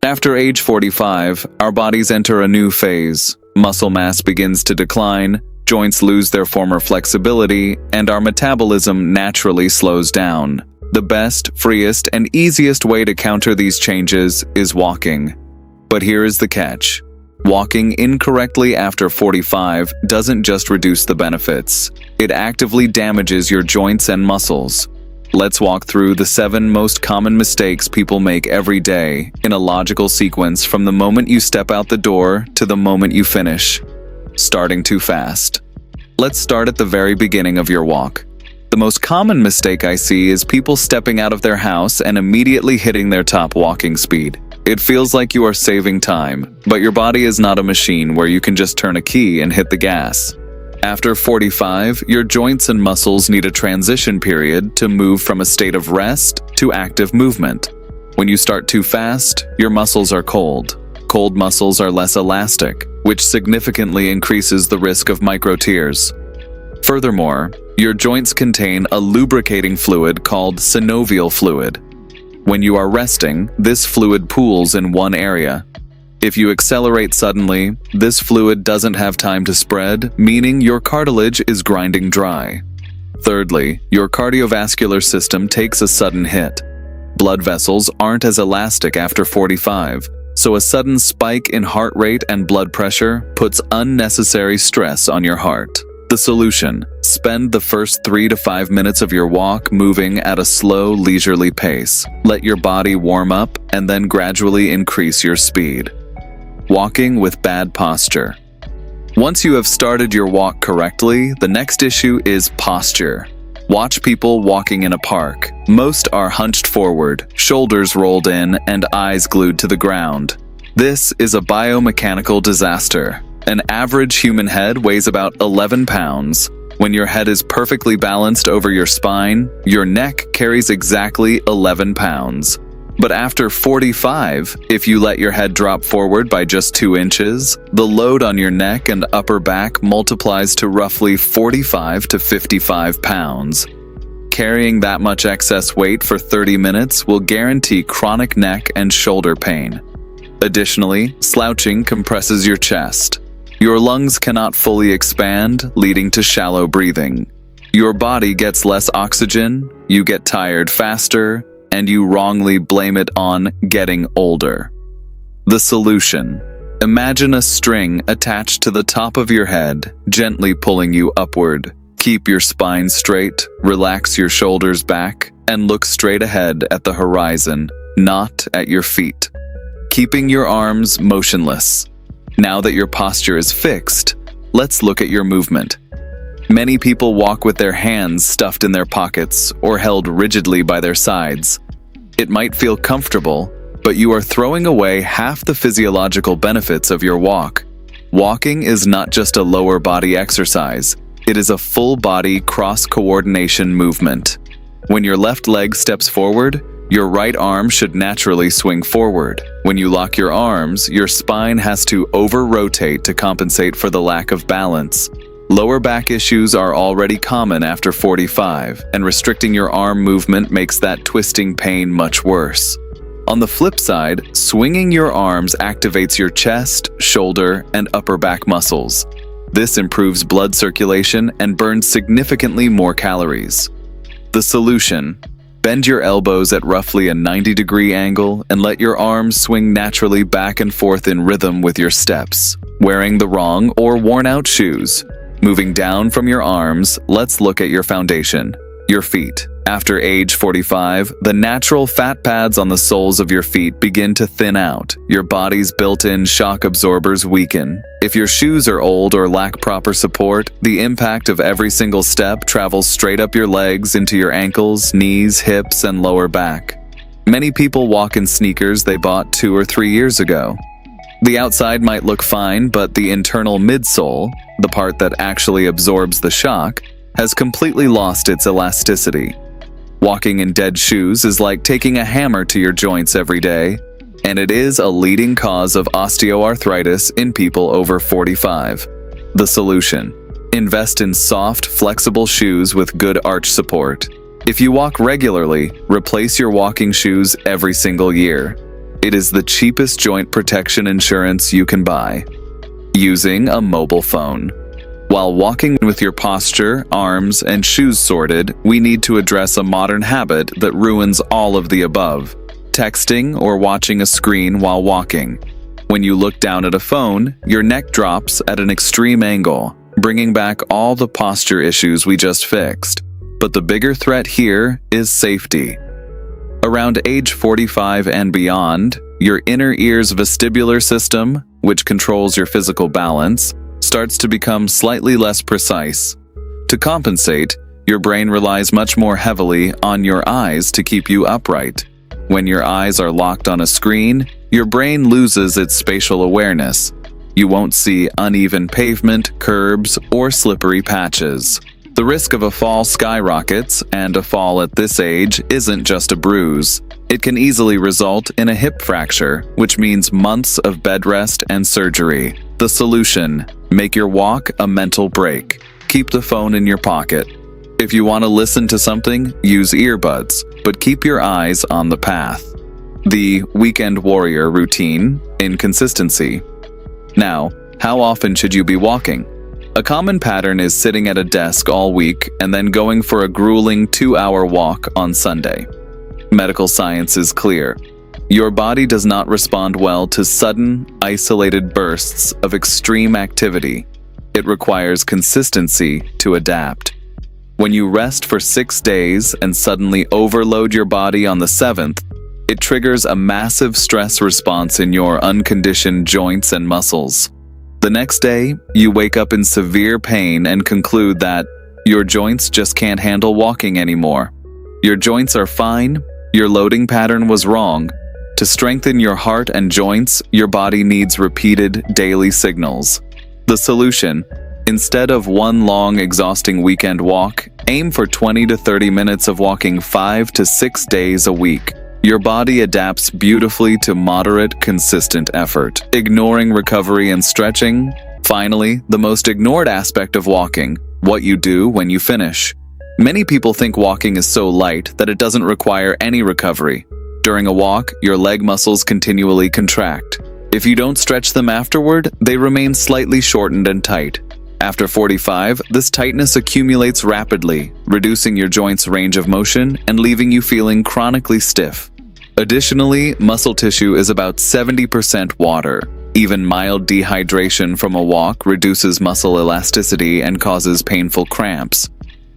After age 45, our bodies enter a new phase. Muscle mass begins to decline, joints lose their former flexibility, and our metabolism naturally slows down. The best, freest, and easiest way to counter these changes is walking. But here is the catch. Walking incorrectly after 45 doesn't just reduce the benefits. It actively damages your joints and muscles. Let's walk through the 7 most common mistakes people make every day in a logical sequence from the moment you step out the door to the moment you finish. Starting too fast. Let's start at the very beginning of your walk. The most common mistake I see is people stepping out of their house and immediately hitting their top walking speed. It feels like you are saving time, but your body is not a machine where you can just turn a key and hit the gas. After 45, your joints and muscles need a transition period to move from a state of rest to active movement. When you start too fast, your muscles are cold. Cold muscles are less elastic, which significantly increases the risk of micro-tears. Furthermore, your joints contain a lubricating fluid called synovial fluid. When you are resting, this fluid pools in one area. If you accelerate suddenly, this fluid doesn't have time to spread, meaning your cartilage is grinding dry. Thirdly, your cardiovascular system takes a sudden hit. Blood vessels aren't as elastic after 45, so a sudden spike in heart rate and blood pressure puts unnecessary stress on your heart. The solution: spend the first 3 to 5 minutes of your walk moving at a slow, leisurely pace. Let your body warm up and then gradually increase your speed. Walking with bad posture. Once you have started your walk correctly, the next issue is posture. Watch people walking in a park. Most are hunched forward, shoulders rolled in, and eyes glued to the ground. This is a biomechanical disaster. An average human head weighs about 11 pounds. When your head is perfectly balanced over your spine, your neck carries exactly 11 pounds. But after 45, if you let your head drop forward by just 2 inches, the load on your neck and upper back multiplies to roughly 45 to 55 pounds. Carrying that much excess weight for 30 minutes will guarantee chronic neck and shoulder pain. Additionally, slouching compresses your chest. Your lungs cannot fully expand, leading to shallow breathing. Your body gets less oxygen, you get tired faster, and you wrongly blame it on getting older. The solution: imagine a string attached to the top of your head, gently pulling you upward. Keep your spine straight, relax your shoulders back, and look straight ahead at the horizon, not at your feet. Keeping your arms motionless. Now that your posture is fixed, let's look at your movement. Many people walk with their hands stuffed in their pockets or held rigidly by their sides. It might feel comfortable, but you are throwing away half the physiological benefits of your walk. Walking is not just a lower body exercise, it is a full-body cross-coordination movement. When your left leg steps forward, your right arm should naturally swing forward. When you lock your arms, your spine has to over-rotate to compensate for the lack of balance. Lower back issues are already common after 45, and restricting your arm movement makes that twisting pain much worse. On the flip side, swinging your arms activates your chest, shoulder, and upper back muscles. This improves blood circulation and burns significantly more calories. The solution: bend your elbows at roughly a 90-degree angle and let your arms swing naturally back and forth in rhythm with your steps. Wearing the wrong or worn-out shoes. Moving down from your arms, let's look at your foundation, your feet. After age 45, the natural fat pads on the soles of your feet begin to thin out. Your body's built-in shock absorbers weaken. If your shoes are old or lack proper support, the impact of every single step travels straight up your legs into your ankles, knees, hips, and lower back. Many people walk in sneakers they bought 2 or 3 years ago. The outside might look fine, but the internal midsole, the part that actually absorbs the shock, has completely lost its elasticity. Walking in dead shoes is like taking a hammer to your joints every day, and it is a leading cause of osteoarthritis in people over 45. The solution: invest in soft, flexible shoes with good arch support. If you walk regularly, replace your walking shoes every single year. It is the cheapest joint protection insurance you can buy. Using a mobile phone. While walking with your posture, arms, and shoes sorted, we need to address a modern habit that ruins all of the above: texting or watching a screen while walking. When you look down at a phone, your neck drops at an extreme angle, bringing back all the posture issues we just fixed. But the bigger threat here is safety. Around age 45 and beyond, your inner ear's vestibular system, which controls your physical balance, starts to become slightly less precise. To compensate, your brain relies much more heavily on your eyes to keep you upright. When your eyes are locked on a screen, your brain loses its spatial awareness. You won't see uneven pavement, curbs, or slippery patches. The risk of a fall skyrockets, and a fall at this age isn't just a bruise. It can easily result in a hip fracture, which means months of bed rest and surgery. The solution: make your walk a mental break. Keep the phone in your pocket. If you want to listen to something, use earbuds, but keep your eyes on the path. The weekend warrior routine: inconsistency. Now, how often should you be walking? A common pattern is sitting at a desk all week and then going for a grueling 2-hour walk on Sunday. Medical science is clear. Your body does not respond well to sudden, isolated bursts of extreme activity. It requires consistency to adapt. When you rest for 6 days and suddenly overload your body on the 7th, it triggers a massive stress response in your unconditioned joints and muscles. The next day, you wake up in severe pain and conclude that your joints just can't handle walking anymore. Your joints are fine, your loading pattern was wrong. To strengthen your heart and joints, your body needs repeated daily signals. The solution: instead of one long, exhausting weekend walk, aim for 20 to 30 minutes of walking 5 to 6 days a week. Your body adapts beautifully to moderate, consistent effort, ignoring recovery and stretching. Finally, the most ignored aspect of walking: what you do when you finish. Many people think walking is so light that it doesn't require any recovery. During a walk, your leg muscles continually contract. If you don't stretch them afterward, they remain slightly shortened and tight. After 45, this tightness accumulates rapidly, reducing your joints' range of motion and leaving you feeling chronically stiff. Additionally, muscle tissue is about 70% water. Even mild dehydration from a walk reduces muscle elasticity and causes painful cramps.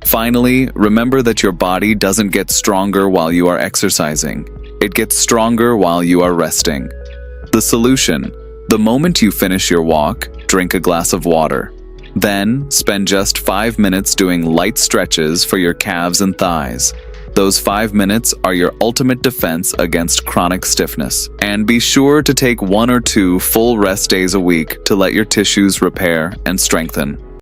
Finally, remember that your body doesn't get stronger while you are exercising. It gets stronger while you are resting. The solution: the moment you finish your walk, drink a glass of water. Then, spend just 5 minutes doing light stretches for your calves and thighs. Those 5 minutes are your ultimate defense against chronic stiffness. And be sure to take 1 or 2 full rest days a week to let your tissues repair and strengthen.